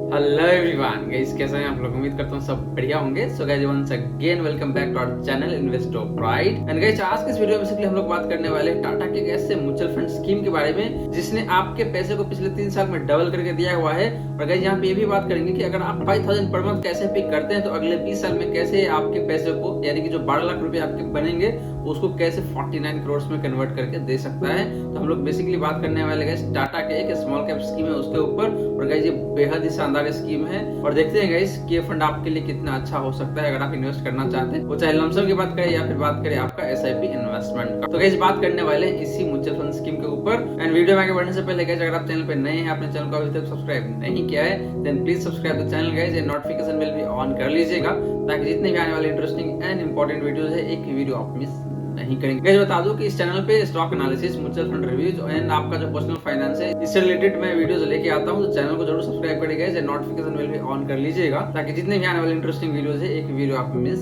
Hello everyone guys, कैसे हैं आप लोग? उम्मीद करता हूँ सब बढ़िया होंगे। So guys once again welcome back to our channel Investo Pride. And guys आज के इस वीडियो में बेसिकली हम लोग बात करने वाले हैं टाटा के ऐसे म्यूचुअल फंड स्कीम के बारे में जिसने आपके पैसे को पिछले 3 साल में डबल करके दिया हुआ है। और गाइस यहाँ पे ये भी बात करेंगे कि अगर आप 5000 पर मंथ कैसे पे करते हैं तो अगले 20 साल में कैसे आपके पैसे को यानी कि जो 12 लाख रुपए आपके बनेंगे उसको कैसे 49 करोड़ में कन्वर्ट करके दे सकता है। तो हम लोग बेसिकली बात करने वाले गाइस टाटा के एक स्मॉल कैप स्कीम है उसके ऊपर। और गाइस ये बेहद ही शानदार स्कीम है और देखते हैं गाइस कि ये फंड आपके लिए कितना अच्छा हो सकता है अगर आप इन्वेस्ट करना चाहते हैं, वो चाहे लमसम की बात करें या फिर बात करें आपका एसआईपी इन्वेस्टमेंट का। तो गाइस बात करने वाले हैं इसी म्यूचुअल फंड स्कीम के ऊपर। एंड वीडियो में आगे बढ़ने से पहले गाइस अगर आप चैनल पे नए हैं, आपने चैनल को अभी तक सब्सक्राइब नहीं किया है, then please subscribe the channel guys and notification bell भी ऑन कर लीजिएगा ताकि जितने भी आने वाले इंटरेस्टिंग एंड इंपॉर्टेंट वीडियोस है एक वीडियो आप मिस नहीं करेंगे। गाइस बता दूं कि इस चैनल पे stock analysis, mutual fund reviews and आपका जो पर्सनल फाइनेंस है इससे रिलेटेड मैं वीडियोस लेके आता हूं। तो चैनल को जरूर सब्सक्राइब करिएगा एंड नोटिफिकेशन बेल भी ऑन कर लीजिएगा ताकि जितने भी आने वाले इंटरेस्टिंग वीडियोस है एक वीडियो आप मिस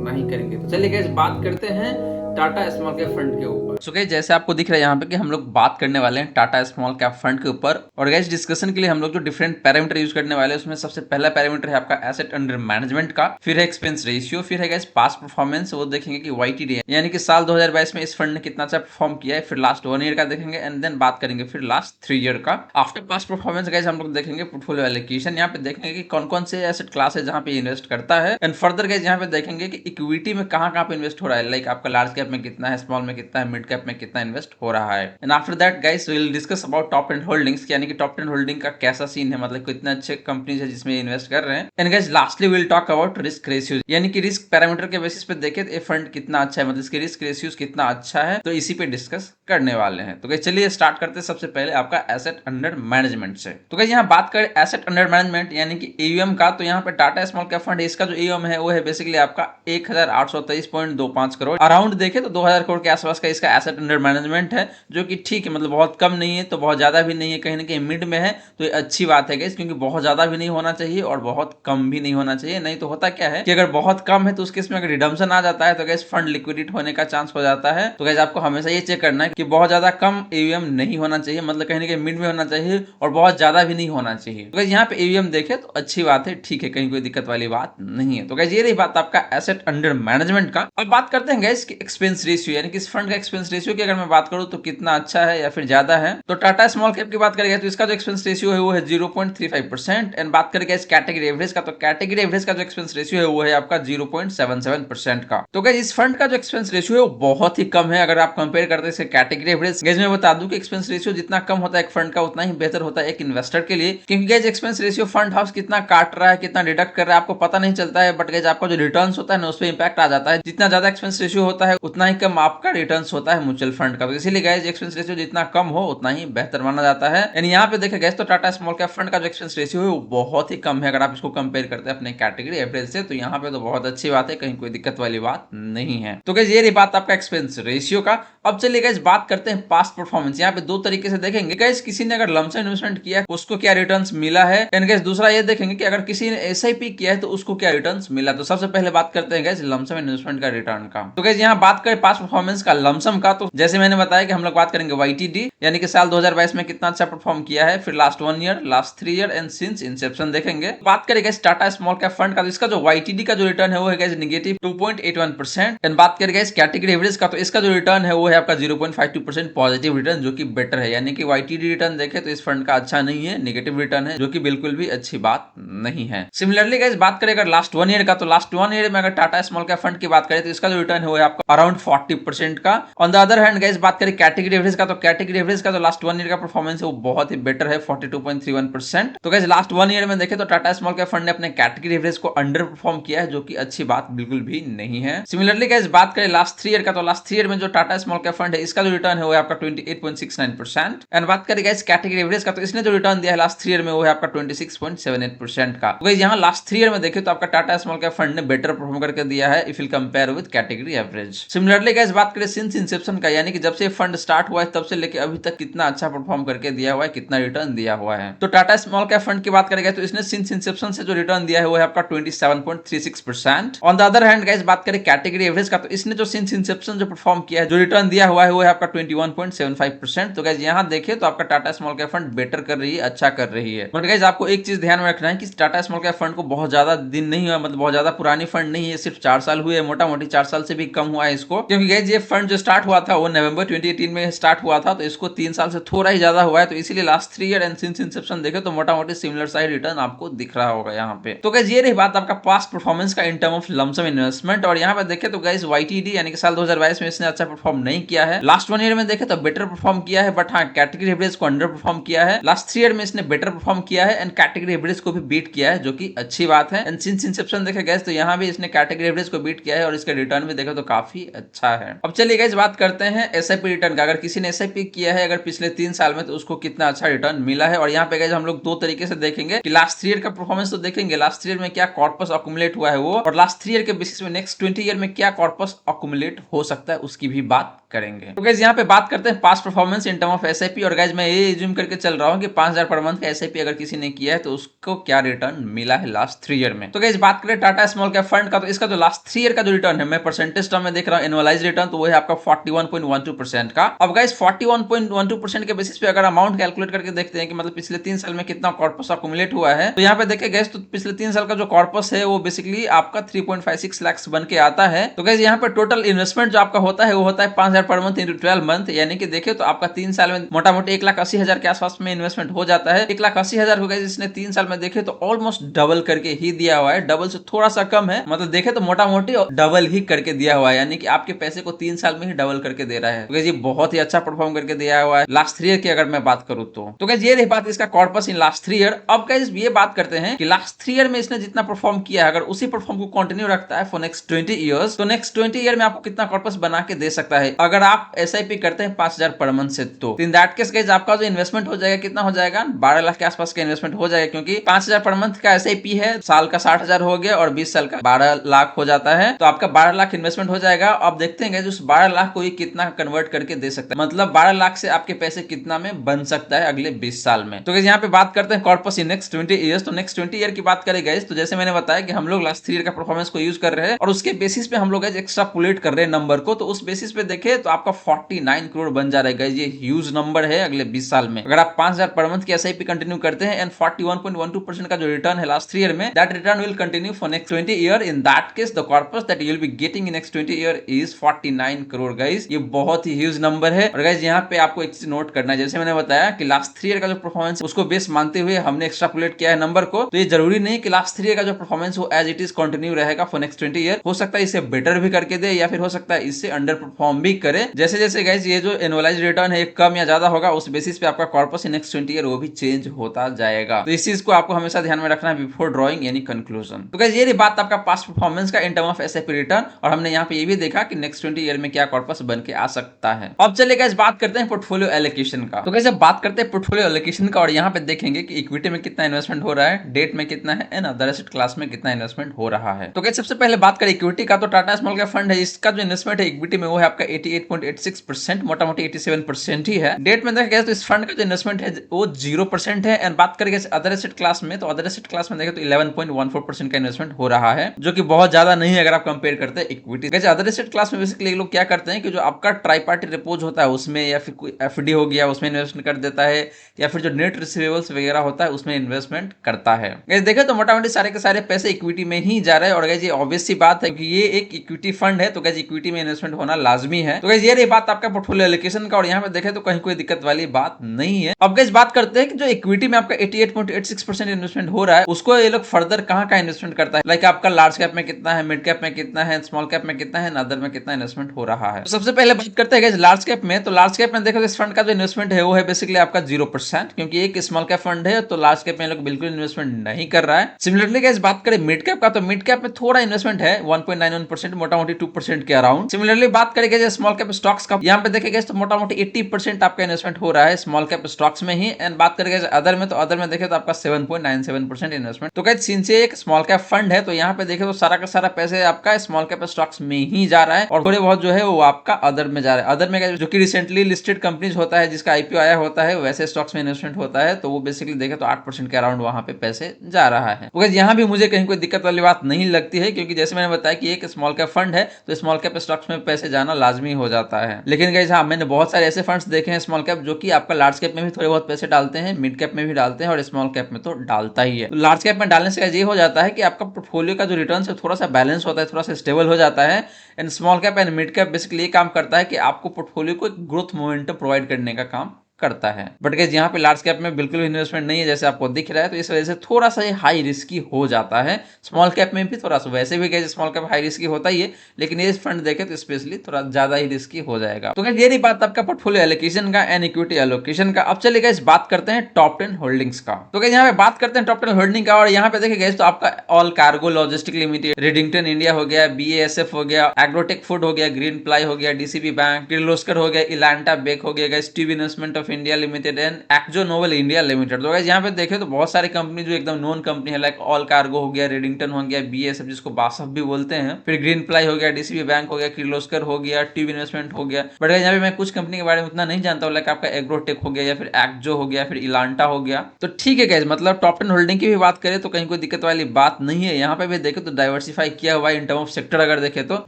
नहीं करेंगे। तो चलिए गाइस बात करते हैं टाटा स्मॉल कैप फंड के ऊपर। सो गाइस जैसे आपको दिख रहा है यहाँ पे कि हम लोग बात करने वाले हैं टाटा स्मॉल कैप फंड के ऊपर। और गाइस डिस्कशन के लिए हम लोग जो डिफरेंट पैरामीटर यूज करने वाले हैं उसमें सबसे पहला पैरामीटर है आपका एसेट अंडर मैनेजमेंट का, फिर है एक्सपेंस रेशियो, फिर है गाइस पास्ट परफॉर्मेंस, वो देखेंगे कि वाईटीडी यानी कि साल 2022 में इस फंड ने कितना अच्छा परफॉर्म किया है, फिर लास्ट 1 ईयर का देखेंगे एंड देन बात करेंगे फिर लास्ट 3 ईयर का। आफ्टर पास्ट परफॉर्मेंस गाइस हम लोग देखेंगे पोर्टफोलियो एलोकेशन, यहाँ पे देखेंगे कि कौन कौन से एसेट क्लास है जहाँ पे इन्वेस्ट करता है एंड फर्दर गाइस यहाँ पे देखेंगे कि इक्विटी में कहाँ पे इन्वेस्ट हो रहा है, लाइक आपका लार्ज कैप में कितना है, स्मॉल में कितना है, मिड कैप में कितना इन्वेस्ट हो रहा है। And after that guys we will discuss about top 10 holdings, यानी कि टॉप 10 होल्डिंग का कैसा सीन है, मतलब कितने अच्छे कंपनीज है जिसमें इन्वेस्ट कर रहे हैं। And guys lastly we will talk about risk ratio, यानी कि रिस्क पैरामीटर के बेसिस पे देखे ये फंड कितना अच्छा है, मतलब इसके रिस्क रेशियोज कितना अच्छा है, तो इसी पे डिस्कस करने वाले हैं। तो गाइस चलिए स्टार्ट करते हैं सबसे पहले आपका एसेट अंडर मैनेजमेंट से। तो गाइस यहाँ बात करें एसेट अंडर मैनेजमेंट यानी कि एयूएम का, तो यहाँ पे टाटा स्मॉल कैप फंड इसका जो एयूएम है वो है बेसिकली आपका 1823.25 करोड़। अराउंड देखे तो 2000 करोड़ के आसपास का इसका एसेट अंडर मैनेजमेंट है, जो कि ठीक है, मतलब बहुत कम नहीं है तो बहुत ज्यादा भी नहीं है, कहीं ना कहीं मिड में है। तो ये अच्छी बात है गाइस, क्योंकि बहुत ज्यादा भी नहीं होना चाहिए और बहुत कम भी नहीं होना चाहिए। नहीं तो होता क्या है कि अगर बहुत कम है तो उस केस में अगर रिडम्पशन आ जाता है तो गाइस फंड लिक्विडेट होने का चांस हो जाता है। तो गाइस आपको हमेशा ये चेक करना है कि बहुत ज्यादा कम एयूएम नहीं होना चाहिए, मतलब कहीं ना कहीं मिड में होना चाहिए और बहुत ज्यादा भी नहीं होना चाहिए। तो गाइस यहाँ पे एयूएम देखे तो अच्छी बात है, ठीक है, कहीं कोई दिक्कत वाली बात नहीं है। तो गाइस ये रही बात आपका एसेट अंडर मैनेजमेंट का। अब बात करते हैं गाइस कि एक्सपेंस रेशियो, यानी कि इस फंड का एक्सपेंस रेशियो की अगर मैं बात करूं तो कितना अच्छा है या फिर ज्यादा है। तो टाटा स्मॉल कैप की बात करेंगे तो इसका जो एक्सपेंस रेशियो है वो है 0.35%। एंड बात करेंगे इस कैटेगरी एवरेज का, तो कैटेगरी एवरेज का जो एक्सपेंस रेशियो है वो है आपका 0.77% का। तो गाइस इस फंड का जो एक्सपेंस रेशियो है वो बहुत ही कम है अगर आप कंपेयर करते हैं कैटेगरी एवरेज। गाइस मैं बता दूं कि एक्सपेंस रेशियो जितना कम होता है एक फंड का उतना ही बेहतर होता है एक इन्वेस्टर के लिए, क्योंकि guys expense ratio fund house कितना काट रहा है, कितना डिडक्ट कर रहा है आपको पता नहीं चलता है, बट गाइस आपका जो रिटर्न्स होता है ना उस पर इंपैक्ट आ जाता है। जितना ज्यादा एक्सपेंस रेशियो होता है उतना ही कम आपका रिटर्न्स होता है म्यूचुअल फंड का। तो इसीलिए गाइस एक्सपेंस रेशियो जितना कम हो उतना ही बेहतर माना जाता है। यानी यहाँ पे देखे गैस तो टाटा स्मॉल कैप फंड का जो एक्सपेंस रेशियो है वो बहुत ही कम है अगर आप इसको कंपेयर करते हैं अपने कैटेगरी एवरेज से। तो यहाँ पे तो बहुत अच्छी बात है, कहीं कोई दिक्कत वाली बात नहीं है। तो गैस ये रही बात आपका एक्सपेंस रेशियो का। अब चलिए गैस बात करते हैं पास्ट परफॉर्मेंस। यहाँ पे दो तरीके से देखेंगे गैस, किसी ने अगर लमसम इन्वेस्टमेंट किया है उसको क्या रिटर्न्स मिला है, एंड गैस दूसरा ये देखेंगे कि अगर किसी ने एसआईपी किया है तो उसको क्या रिटर्न्स मिला। तो सबसे पहले बात करते हैं गैस लमसम इन्वेस्टमेंट का रिटर्न का। तो गैस यहाँ बात करें पास्ट परफॉर्मेंस का लमसम का, तो जैसे मैंने बताया कि हम लोग बात करेंगे वाईटीडी यानी कि साल 2022 में कितना अच्छा परफॉर्म किया है, फिर last 1 year, last 3 year and since Inception देखेंगे। बात करेंगे टाटा स्मॉल कैप फंड का, तो इसका जो वाईटीडी का जो रिटर्न है वो है गाइस नेगेटिव 2.81%। एंड बात करेंगे इस कैटेगरी एवरेज का, तो इसका जो रिटर्न है वो है आपका 0.52% पॉजिटिव रिटर्न, जो कि बेटर है। यानी कि वाईटीडी रिटर्न देखे तो इस फंड का अच्छा नहीं है, नेगेटिव रिटर्न है, जो कि बिल्कुल भी अच्छी बात नहीं है। सिमिलरली गाइस बात करें अगर लास्ट 1 ईयर का, तो लास्ट 1 ईयर में अगर टाटा स्मॉल कैप फंड की बात करें तो इसका जो रिटर्न है वो है आपका अराउंड 40% का। On the other hand guys बात करें कैटेगरी एवरेज का, तो कैटेगरी एवरेज का जो लास्ट 1 ईयर का परफॉर्मेंस है वो बहुत ही बेटर है, 42.31%। तो गाइस लास्ट 1 ईयर में देखे तो टाटा स्मॉल कैप फंड ने अपने कैटेगरी एवरेज को अंडर परफॉर्म किया है, जो कि अच्छी बात बिल्कुल भी नहीं है। सिमिलरली गाइस बात करें लास्ट 3 ईयर का, तो लास्ट 3 ईयर में जो टाटा स्मॉल कैप फंड है इसका जो रिटर्न है वो है आपका 28.69%। एंड बात करें गाइस कैटेगरी एवरेज का, तो इसने जो रिटर्न दिया है लास्ट 3 ईयर में वो है आपका 26.78% का। तो गाइस यहाँ लास्ट 3 ईयर में देखे तो आपका टाटा स्मॉल कैप फंड ने बेटर परफॉर्म करके दिया है if you compare with category average. Similarly guys बात करें सिंस इंसेप्शन इंसेप्शन का, यानी कि जब से फंड स्टार्ट हुआ है तब से लेके अभी तक कितना अच्छा परफॉर्म करके दिया हुआ है, कितना रिटर्न दिया हुआ है। तो टाटा स्मॉल कैप फंड की बात करेंगे तो इसने सिंस इंसेप्शन से जो रिटर्न दिया है वो है आपका 27.36%। On the other hand guys बात करें कैटेगरी एवरेज का, तो इसने जो सिंस इंसेप्शन जो परफॉर्म किया है, जो रिटर्न दिया हुआ है वो है आपका 21.75%। तो गाइस यहाँ देखिए तो आपका Tata small cap fund better कर रही है, अच्छा कर रही है। बट गाइस आपको एक चीज ध्यान में रखना है कि टाटा स्मॉल कैप फंड को बहुत ज्यादा दिन नहीं हुआ, मतलब बहुत ज्यादा पुरानी फंड नहीं है, सिर्फ 4 साल हुए, मोटा मोटी 4 साल से भी कम हुआ है इसको, क्योंकि गाइस ये फंड जो स्टार्ट हुआ था वो नवंबर 2018 में स्टार्ट हुआ था, तो इसको 3 साल से थोड़ा ही ज्यादा हुआ है, तो इसीलिए last 3 year and since Inception देखे तो मोटा मोटी सिमिलर साइड रिटर्न आपको दिख रहा होगा यहाँ पे। तो गाइस ये रही बात आपका पास्ट परफॉर्मेंस का in term of lump sum investment. और यहाँ पे देखे तो गाइस YTD यानी कि साल 2022 में इसने अच्छा परफॉर्म नहीं किया है। लास्ट 1 ईयर में देखे तो बेटर परफॉर्म किया है, बट हाँ कैटेगरी एवरेज को अंडर परफॉर्म किया है। लास्ट 3 ईयर में इसने बेटर परफॉर्म किया है एंड कैटेगरी एवरेज को भी बीट किया है, जो कि अच्छी बात है। एंड सिंस इंसेप्शन देखे गाइस तो यहाँ भी इसने कैटेगरी एवरेज को बीट किया है और इसका रिटर्न भी देखे तो काफी अच्छा है। अब चलिए गाइस बात करते हैं SIP रिटर्न का। अगर किसी ने SIP किया है अगर पिछले 3 साल में, तो उसको कितना अच्छा रिटर्न मिला है। और यहाँ पे गाइस हम लोग 2 तरीके से देखेंगे कि लास्ट 3 ईयर का परफॉर्मेंस तो देखेंगे, लास्ट 3 ईयर में क्या कॉर्पस अक्यूमुलेट हुआ है वो, और लास्ट 3 ईयर के बेसिस में नेक्स्ट 20 ईयर में क्या कॉर्पस अक्यूमुलेट हो सकता है उसकी भी बात करेंगे। तो गाइस यहाँ पे बात करते हैं past performance in term of SIP। और गाइस मैं ये एज्यूम करके चल रहा हूँ कि 5000 पर मंथ का SIP अगर किसी ने किया है तो उसको क्या रिटर्न मिला है लास्ट 3 ईयर में। तो गाइस बात करें टाटा स्मॉल कैप फंड का, तो इसका जो लास्ट 3 ईयर का जो रिटर्न है, मैं परसेंटेज टर्म में देख रहा हूँ एनुअलाइज रिटर्न, तो वो है आपका 41.12% का। अब गाइस 41.12% के बेसिस पे अगर अमाउंट कैलकुलेट करके देखते हैं कि मतलब पिछले 3 साल में कितना कॉर्पस अक्यूमुलेट हुआ है, तो यहाँ पे देखे गाइस तो पिछले 3 साल का जो कॉर्पस है वो बेसिकली आपका 3.56 लाख बन के आता है। तो गाइस यहाँ पे टोटल इन्वेस्टमेंट जो आपका होता है वो होता है 5000 पर मंथ इंटू 12 मंथ, यानी कि देखे तो आपका 3 साल में मोटा मोटी 1,80,000 के आसपास में इन्वेस्टमेंट हो जाता है। 1,80,000 को गाइस इसने 3 साल में देखे तो ऑलमोस्ट डबल करके ही दिया हुआ है, डबल से थोड़ा सा कम है, मतलब देखे तो मोटा मोटी डबल ही करके दिया हुआ है, यानी कि आपके पैसे को 3 साल में ही डबल करके दे रहा है। तो ये बहुत ही अच्छा परफॉर्म करके दिया हुआ है लास्ट 3 ईयर की अगर मैं बात करूं तो गाइस ये रही बात इसका कॉर्पस इन लास्ट 3 ईयर। अब गाइस ये बात करते हैं कि लास्ट 3 ईयर में इसने जितना परफॉर्म किया है, अगर उसी परफॉर्म को कंटिन्यू रखता है फॉर नेक्स्ट 20 ईयर्स, तो नेक्स्ट 20 ईयर में आपको कितना कॉर्पस बना के दे सकता है अगर आप SIP करते हैं 5000 पर मंथ से। तो इन दैट केस गाइस आपका जो इन्वेस्टमेंट हो जाएगा कितना हो जाएगा, 12 लाख के आसपास का इन्वेस्टमेंट हो जाएगा, क्योंकि 5000 पर मंथ का SIP है, साल का 60,000 हो गया और 20 साल का 12 लाख हो जाता है, तो आपका 12 लाख इन्वेस्टमेंट हो जाएगा। अब देखते हैं उस 12 लाख को ये कितना कन्वर्ट करके दे सकता है, मतलब 12 लाख से आपके पैसे कितना में बन सकता है अगले 20 साल में। तो यहाँ पे बात करते हैं कॉर्पस इन नेक्स्ट 20 ईयर्स। तो नेक्स्ट 20 ईयर की बात करें गाइस तो जैसे मैंने बताया कि हम लोग लास्ट 3 ईयर का परफॉर्मेंस को यूज कर रहे हैं और उसके बेसिस पे हम लोग एक्स्ट्रापोलेट कर रहे हैं नंबर को, तो उस बेसिस पे देखे तो आपका 49 करोड़ बन जा रहा है। ये ह्यूज नंबर है अगले 20 साल में। अगर आप 5000 पर मंथ की SIP कंटिन्यू करते हैं एंड 41.12% का जो रिटर्न है लास्ट 3 ईयर में, that return will continue for next 20 year. In that case the corpus that you will be getting in next 20 year is 49 crore guys. ये बहुत ही ह्यूज नंबर है। और गाइस यहाँ पे आपको एक चीज नोट करना है, जैसे मैंने बताया कि लास्ट 3 ईयर का जो परफॉर्मेंस उसको बेस मानते हुए हमने एक्स्ट्रापोलेट किया है नंबर को, तो ये जरूरी नहीं कि लास्ट 3 ईयर का जो परफॉर्मेंस वो एज इट इज कंटिन्यू रहेगा फॉर नेक्स्ट 20 ईयर। हो सकता है इसे बेटर भी करके दे या फिर हो सकता है इससे अंडर परफॉर्म भी करे। जैसे जैसे गाइस ये जो एनुअलाइज रिटर्न है कम या ज्यादा होगा, उस बेसिस पे आपका कॉर्पस इन नेक्स्ट 20 ईयर वो भी चेंज होता जाएगा। तो इस चीज को आपको हमेशा ध्यान में रखना है बिफोर ड्रॉइंग यानी कंक्लूजन। तो गाइस ये बात आपका पास्ट परफॉर्मेंस का in term of SIP return, और हमने यहाँ पे ये भी देखा कि नेक्स्ट 20 ईयर में क्या कॉर्पस बन के आ सकता है। अब चलिए गाइस बात करते हैं पोर्टफोलियो एलोकेशन का। तो गाइस बात करते हैं पोर्टफोलियो एलोकेशन का, और यहाँ पे देखेंगे कि इक्विटी में कितना इन्वेस्टमेंट हो रहा है, डेट में कितना है एंड अदर एसेट क्लास में कितना इन्वेस्टमेंट हो रहा है। तो गाइस सबसे पहले बात करें इक्विटी का, तो टाटा स्मॉल कैप फंड है, इसका जो इन्वेस्टमेंट है इक्विटी में वो है आपका 88.86%, मोटा मोटी 87% ही है। डेट में देखा तो इस फंड का जो इन्वेस्टमेंट है वो 0% है। एंड बात करेंगे अदर एसेट क्लास में, तो अदर एसेट क्लास में देखें तो 11.14% का इन्वेस्टमेंट हो रहा है, जो कि बहुत ज्यादा नहीं है अगर आप कंपेयर करते हैं इक्विटी। जैसे अदर एसेट क्लास में बेसिकली लोग क्या करते हैं कि जो आपका ट्राई पार्टी रिपोज होता है उसमें, या फिर कोई FD हो गया उसमें इन्वेस्टमेंट कर देता है, या फिर जो नेट रिसीवेबल्स वगैरह होता है उसमें इन्वेस्टमेंट करता है। देखे तो मोटा मोटी सारे के सारे पैसे इक्विटी में ही जा रहे हैं। और ये ऑब्वियस सी बात है कि ये एक इक्विटी फंड है, तो गाइस इक्विटी में इन्वेस्टमेंट होना लाजमी है। तो गाइस ये रही बात आपका पोर्टफोलियो एलोकेशन का, और यहाँ पे देखे तो कहीं कोई दिक्कत वाली बात नहीं है। अब गाइस बात करते हैं कि जो इक्विटी में आपका 88.86% इन्वेस्टमेंट हो रहा है उसको ये लोग फर्दर कहाँ का इन्वेस्टमेंट करता है, लाइक आपका लार्ज कैप में कितना है, मिड कैप में कितना है, स्मॉल कैप में कितना है, अदर में कितना इन्वेस्टमेंट हो रहा है। तो सबसे पहले बात करते हैं गाइस लार्ज कैप में। तो लार्ज कैप में देखो इस फंड का जो इन्वेस्टमेंट है वो है बेसिकली आपका 0%, क्योंकि एक स्मॉल कैप फंड है तो लार्ज कैप में लोग बिल्कुल इन्वेस्टमेंट नहीं कर रहा है। सिमिलरली गाइस बात करें मिड कैप का, तो मिड कैप में थोड़ा इन्वेस्टमेंट है 1.91%, मोटा मोटी 2% के अराउंड। सिमिलरली बात करेंगे स्मॉल कैप स्टॉक्स का, यहाँ पे देखेंगे तो मोटा मोटी 80% आपका इन्वेस्टमेंट हो रहा है स्मॉल कैप स्टॉक्स में ही। एंड बात करेंगे अदर में, तो अदर में देखे तो आपका 7.97% इन्वेस्टमेंट। तो गाइस सिंस ये एक स्मॉल कैप फंड है तो यहाँ पे देखे तो सारा का सारा पैसे आपका स्मॉल कैप स्टॉक्स में ही जा रहा है, और थोड़े बहुत जो है वो आपका अदर में जा रहा है। अदर में जो कि रिसेंटली लिस्टेड कंपनीज होता है, जिसका आईपीओ आया होता है, वैसे स्टॉक्स में इन्वेस्टमेंट होता है, तो वो बेसिकली देखे तो 8% के अराउंड वहां पे पैसे जा रहा है। तो यहाँ भी मुझे कहीं कोई दिक्कत वाली बात नहीं लगती है, क्योंकि जैसे मैंने बताया कि एक स्मॉल कैप फंड है, तो स्मॉल कैप स्टॉक्स में पैसे जाना लाजमी हो जाता है। लेकिन गाइस हाँ, मैंने बहुत सारे ऐसे फंड्स देखे हैं स्मॉल कैप, जो कि आपका लार्ज कैप में भी थोड़े बहुत पैसे डालते हैं, मिड कैप में भी डालते हैं, और स्मॉल कैप में तो डालता ही है। तो लार्ज कैप में डालने से ये हो जाता है कि आपका पोर्टफोलियो का जो रिटर्न है थोड़ा सा बैलेंस होता है, थोड़ा सा स्टेबल हो जाता है। And small cap and mid cap basically ये काम करता है कि आपको पोर्टफोलियो को एक ग्रोथ मोमेंटम प्रोवाइड करने का काम करता है। बट गाइस यहाँ पे लार्ज कैप में बिल्कुल इन्वेस्टमेंट नहीं है, जैसे आपको दिख रहा है, तो इस वजह से थोड़ा सा ये हाई रिस्की हो जाता है। स्मॉल कैप में भी थोड़ा सा, वैसे भी guys small cap high risky होता ही है, लेकिन ये फंड देखे तो स्पेशली थोड़ा ज्यादा ही रिस्की हो जाएगा। तो गाइस ये नहीं बात आपका पोर्टफोलियो एलोकेशन का एंड इक्विटी एलोकेशन का। अब चलिए गाइस बात करते हैं टॉप 10 होल्डिंग्स का। तो गाइस यहाँ पे बात करते हैं टॉप 10 होल्डिंग का, और यहाँ पे देखिए गाइस तो आपका all cargo logistic limited, Redington India हो गया, BASF हो गया, एग्रोटेक फूड हो गया, ग्रीन प्लाई हो गया, DCB बैंक, किर्लोस्कर हो गया, इलांटा बेक हो गया, guys tube investment of India limited, Akzo Nobel India limited. तो गाइस यहाँ पे देखे तो बहुत सारी कंपनी जो एकदम नोन कंपनी है, लाइक ऑल कार्गो हो गया, रेडिंगटन हो गया, BASF जिसको बासफ भी बोलते हैं, फिर ग्रीन प्लाई हो गया, DCB बैंक हो गया, किर्लोस्कर हो गया, ट्यूब इन्वेस्टमेंट हो गया। बट यहाँ पे मैं कुछ कंपनी के बारे में उतना नहीं जानता हूँ, लाइक आपका एग्रोटेक हो गया, या फिर एक्जो हो गया, फिर इलांटा हो गया। तो ठीक है गाइस, मतलब टॉप 10 होल्डिंग की भी बात करें तो कहीं कोई दिक्कत वाली बात नहीं है। यहाँ पे भी देखे तो डाइवर्सिफाई किया हुआ है इन टर्म ऑफ सेक्टर। अगर देखे तो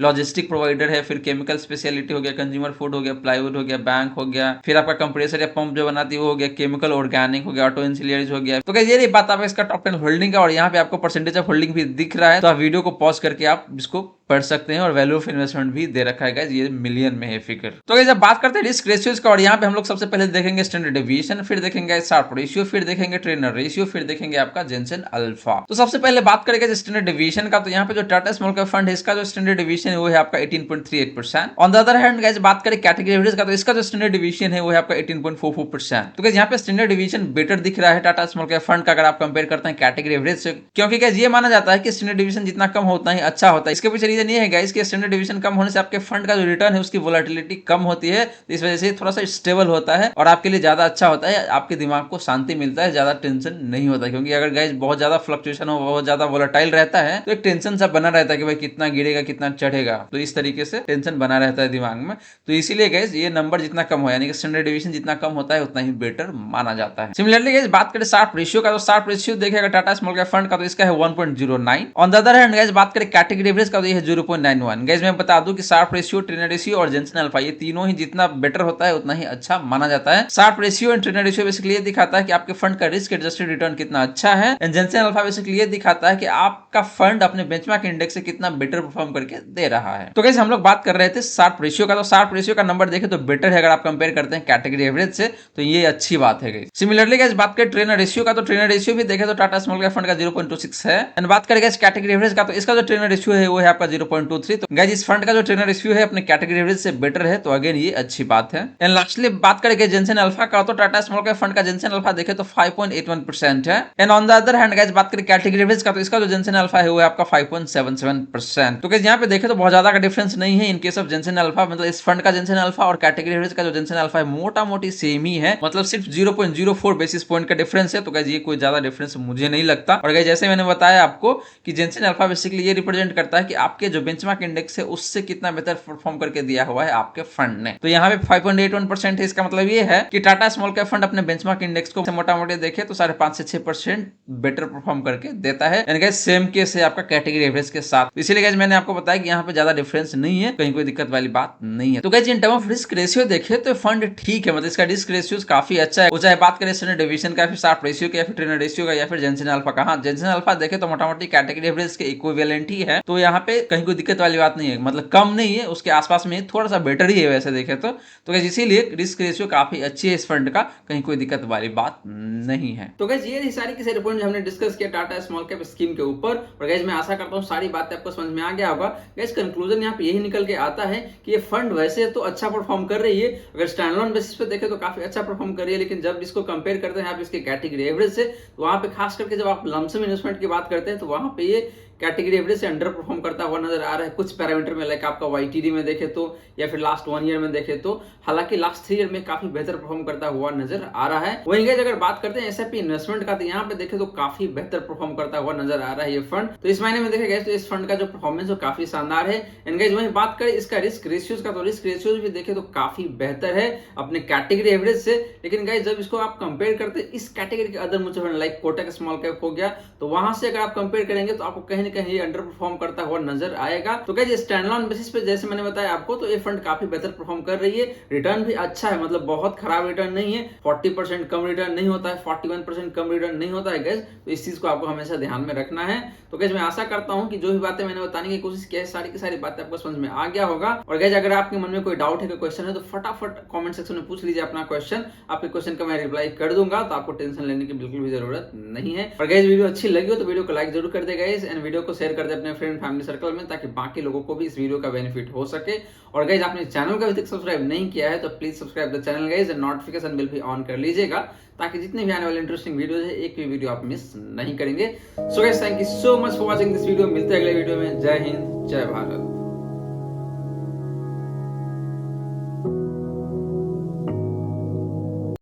लॉजिस्टिक प्रोवाइडर है, फिर केमिकल स्पेशलिटी हो गया, कंज्यूमर फूड हो गया, प्लाईवुड हो गया, बैंक हो गया, फिर आपका कंप्रेसर या पंप जो बनाती है वो हो गया, केमिकल ऑर्गेनिक हो गया, ऑटो इंसिलियरीज हो गया। तो गाइस ये रही बात आपका इसका टॉप 10 होल्डिंग का, और यहाँ पे आपको परसेंटेज ऑफ होल्डिंग भी दिख रहा है, तो आप वीडियो को पॉज करके आप इसको पढ़ सकते हैं, और वैल्यू ऑफ इन्वेस्टमेंट भी दे रखा है गाइस, ये मिलियन में है फिगर। तो गाइस जब बात करते हैं रिस्क रेशियोज का, और यहाँ पे हम लोग सबसे पहले देखेंगे स्टैंडर्ड डेविएशन, फिर देखेंगे शार्प रेशियो, फिर देखेंगे ट्रेनर रेशियो, फिर देखेंगे आपका जेनसेन अल्फा। तो सबसे पहले बात करेंगे स्टैंडर्ड डेविएशन का, तो यहाँ पे जो टाटा स्मॉल कैप फंड है इसका जो स्टैंडर्ड डेविएशन है वो है आपका 18.38%। On the other hand guys बात करें कैटेगरी एवरेज का, तो इसका जो स्टैंडर्ड डेविएशन है वो है आपका 18.44%। तो गाइस यहाँ पे स्टैंडर्ड डेविएशन बेटर दिख रहा है टाटा स्मॉल कैप फंड का, अगर आप कंपेयर करते हैं कैटेगरी एवरेज से, क्योंकि गाइस ये माना जाता है कि स्टैंडर्ड डेविएशन जितना कम होता है अच्छा होता है। इसके पीछे रीजन ये है गाइस कि स्टैंडर्ड डेविएशन कम होने से आपके फंड का जो रिटर्न है उसकी वोलेटिलिटी कम होती है, तो इस वजह से थोड़ा सा स्टेबल होता है और आपके लिए ज्यादा अच्छा होता है, आपके दिमाग को शांति मिलता है, ज्यादा टेंशन नहीं होता। क्योंकि अगर गाइस बहुत ज्यादा फ्लक्चुएशन हो, बहुत ज्यादा वोलेटाइल रहता है, तो एक टेंशन सा बना रहता है कि भाई कितना गिरेगा कितना चढ़ेगा, तो इस तरीके से टेंशन बना रहता है दिमाग में। तो इसीलिए गाइस ये नंबर जितना कम हो, यानी कि स्टैंडर्ड डेविएशन जितना कम होता है उतना ही बेटर माना जाता है। सिमिलरली गाइस बात करें शार्प रेशियो का, तो शार्प रेशियो देखेगा टाटा स्मॉल कैप फंड का, तो इसका है 1.09। On the other hand guys बात करें कैटेगरी एवरेज का, तो ये है 0.91। गाइस मैं बता दूं कि शार्प रेशियो, ट्रेनर रेशियो और जेनसेन अल्फा ये तीनों ही जितना बेटर होता है उतना ही अच्छा माना जाता है। Sharpe ratio and trainer ratio basically ये दिखाता है कि आपके फंड का रिस्क एडजस्टेड रिटर्न कितना अच्छा है, एंड जेनसेन अल्फा बेसिकली ये दिखाता है कि आपका फंड अपने बेंचमार्क इंडेक्स से कितना बेटर परफॉर्म करके दे रहा है। तो गाइस हम लोग बात कर रहे थे शार्प रेशियो का, तो शार्प रेशियो का नंबर देखें तो बेटर है अगर आप कंपेयर करते हैं कैटेगरी एवरेज से, तो ये अच्छी बात है गाइस। सिमिलरली गाइस बात करें ट्रेनर रेशियो का, तो ट्रेनर रेशियो भी देखें तो टाटा स्मॉल कैप फंड का 0.26 है। एंड बात करें गाइस कैटेगरी एवरेज का, तो इसका जो ट्रेनर रेशियो है वो है आपका 0.23। तो गाइस इस फंड का जो ट्रेनर रेशियो है अपने कैटेगरी एवरेज से बेटर है, तो अगेन ये अच्छी बात है। एंड लास्टली बात करेंगे जेनसेन अल्फा का, तो टाटा स्मॉल कैप फंड का जेनसेन अल्फा देखे तो 5.81% है। And on the other hand guys बात करें कैटेगरी एवरेज का, तो इसका जो जेनसेन अल्फा है वो है आपका 5.77%। तो गाइस यहाँ पे देखे तो बहुत ज्यादा का डिफरेंस नहीं है in case of Jensen alpha, मतलब इस फंड का जेनसेन अल्फा और कैटेगरी एवरेज का जो जेनसेन अल्फा है मोटा मोटी सेम ही है, मतलब सिर्फ 0.04 बेसिस पॉइंट का डिफरेंस है। तो गाइस ये कोई ज्यादा डिफरेंस मुझे नहीं लगता। और गाइस जैसे मैंने बताया आपको कि जेनसेन अल्फा बेसिकली ये रिप्रेजेंट करता है कि आपके जो बेंचमार्क इंडेक्स है उससे कितना बेहतर परफॉर्म करके दिया हुआ है आपके फंड ने। तो यहाँ पे 5.81% है, इसका मतलब ये है कि टाटा स्मॉल कैप फंड अपने बेंचमार्क इंडेक्स को मोटा मोटी देखे तो 5.5 से 6% बेटर परफॉर्म करके देता है। यानी गाइस सेम केस है आपका कैटेगरी एवरेज के साथ। इसीलिए गाइस मैंने आपको बताया कि यहाँ पे ज्यादा डिफरेंस नहीं है, कहीं कोई दिक्कत वाली बात नहीं है। तो guys in term of risk ratio देखे तो फंड ठीक है, मतलब इसका रिस्क रेशियो काफी अच्छा है। चाहे बात करें स्टैंडर्ड डेविएशन का, फिर शार्प रेशियो का, या फिर ट्रेनर रेशियो का, या फिर जेनसेन अल्फा का। हाँ जेनसेन अल्फा देखे तो मोटा मोटी कैटेगरी एवरेज के इक्विवेलेंट ही है, तो यहाँ पे कहीं कोई दिक्कत वाली बात नहीं है, मतलब कम नहीं है, उसके आसपास में थोड़ा सा बेटर ही है वैसे देखे तो गाइस इसीलिए रिस्क रेशियो काफी अच्छी है इस फंड का, कहीं कोई दिक्कत वाली बात नहीं है। तो गाइस ये सारी की सारी पॉइंट हमने डिस्कस किया टाटा स्मॉल कैप स्कीम के ऊपर, और गाइस मैं आशा करता हूँ सारी बातें आपको समझ में आ गया होगा। गाइस कंक्लूजन यहाँ पे यही निकल के आता है कि ये फंड वैसे तो अच्छा परफॉर्म कर रही है, अगर स्टैंडअलोन बेसिस पे देखें तो काफी अच्छा परफॉर्म कर रही है, लेकिन जब इसको कंपेयर करते हैं आप इसके कैटेगरी एवरेज से, तो वहां पे खास करके जब आप लमसम इन्वेस्टमेंट की बात करते हैं तो वहां पे ये कैटेगरी एवरेज से अंडर परफॉर्म करता हुआ नजर आ रहा है कुछ पैरामीटर में, लाइक आपका YTD में देखे तो या फिर लास्ट 1 ईयर में देखे तो। हालांकि लास्ट 3 ईयर में काफी बेहतर परफॉर्म करता हुआ नजर आ रहा है। वहीं गाइस अगर बात करते हैं SIP इन्वेस्टमेंट का, तो यहाँ पे देखे तो काफी बेहतर परफॉर्म करता हुआ नजर आ रहा है ये फंड। तो इस महीने में देखे गए तो इस फंड का जो परफॉर्मेंस है काफी शानदार है। एंड गाइस वहीं बात करें इसका रिस्क रेशियोज का, तो रिस्क रेशियोज भी देखे तो काफी बेहतर है अपने कैटेगरी एवरेज से। लेकिन गाइस जब इसको आप कंपेयर करते हैं इस कैटेगरी के other mutual fund like Kotak small cap हो गया, तो वहां से अगर आप कंपेयर करेंगे तो आपको कहीं ना कहीं अंडर परफॉर्म करता हुआ नजर आएगा। तो गाइस स्टैंड अलोन बेसिस पे जैसे मैंने बताया आपको, तो ये फंड काफी बेहतर परफॉर्म कर रही है। रिटर्न भी अच्छा है, मतलब बहुत खराब रिटर्न नहीं है। 40% कम रिटर्न नहीं होता है, 41% कम रिटर्न नहीं होता है गाइस। तो इस चीज को आपको हमेशा ध्यान में रखना है। तो गाइस मैं आशा करता हूं कि जो भी बातें मैंने बताने की कोशिश की है सारी की सारी बातें आपको समझ में आ गया होगा। और गाइस अगर आपके मन में कोई डाउट है, कोई क्वेश्चन है, तो फटाफट कमेंट सेक्शन में पूछ लीजिए अपना क्वेश्चन। आपके क्वेश्चन का मैं रिप्लाई कर दूंगा, तो आपको टेंशन लेने की बिल्कुल भी जरूरत नहीं है। और गाइस वीडियो अच्छी लगी हो तो वीडियो को लाइक जरूर कर दे गाइस, एंड वीडियो को शेयर कर दे अपने फ्रेंड फैमिली सर्कल में, ताकि बाकी लोगों को भी इस वीडियो का बेनिफिट हो सके। और गाइस आपने चैनल को अभी तक सब्सक्राइब नहीं किया है तो please subscribe the channel guys, and notification bell भी ऑन कर लीजिएगा, ताकि जितने भी आने वाले इंटरेस्टिंग वीडियोस है एक भी वीडियो आप मिस नहीं करेंगे। So guys thank you so much for watching this video. मिलते हैं अगले वीडियो में। जय हिंद, जय भारत।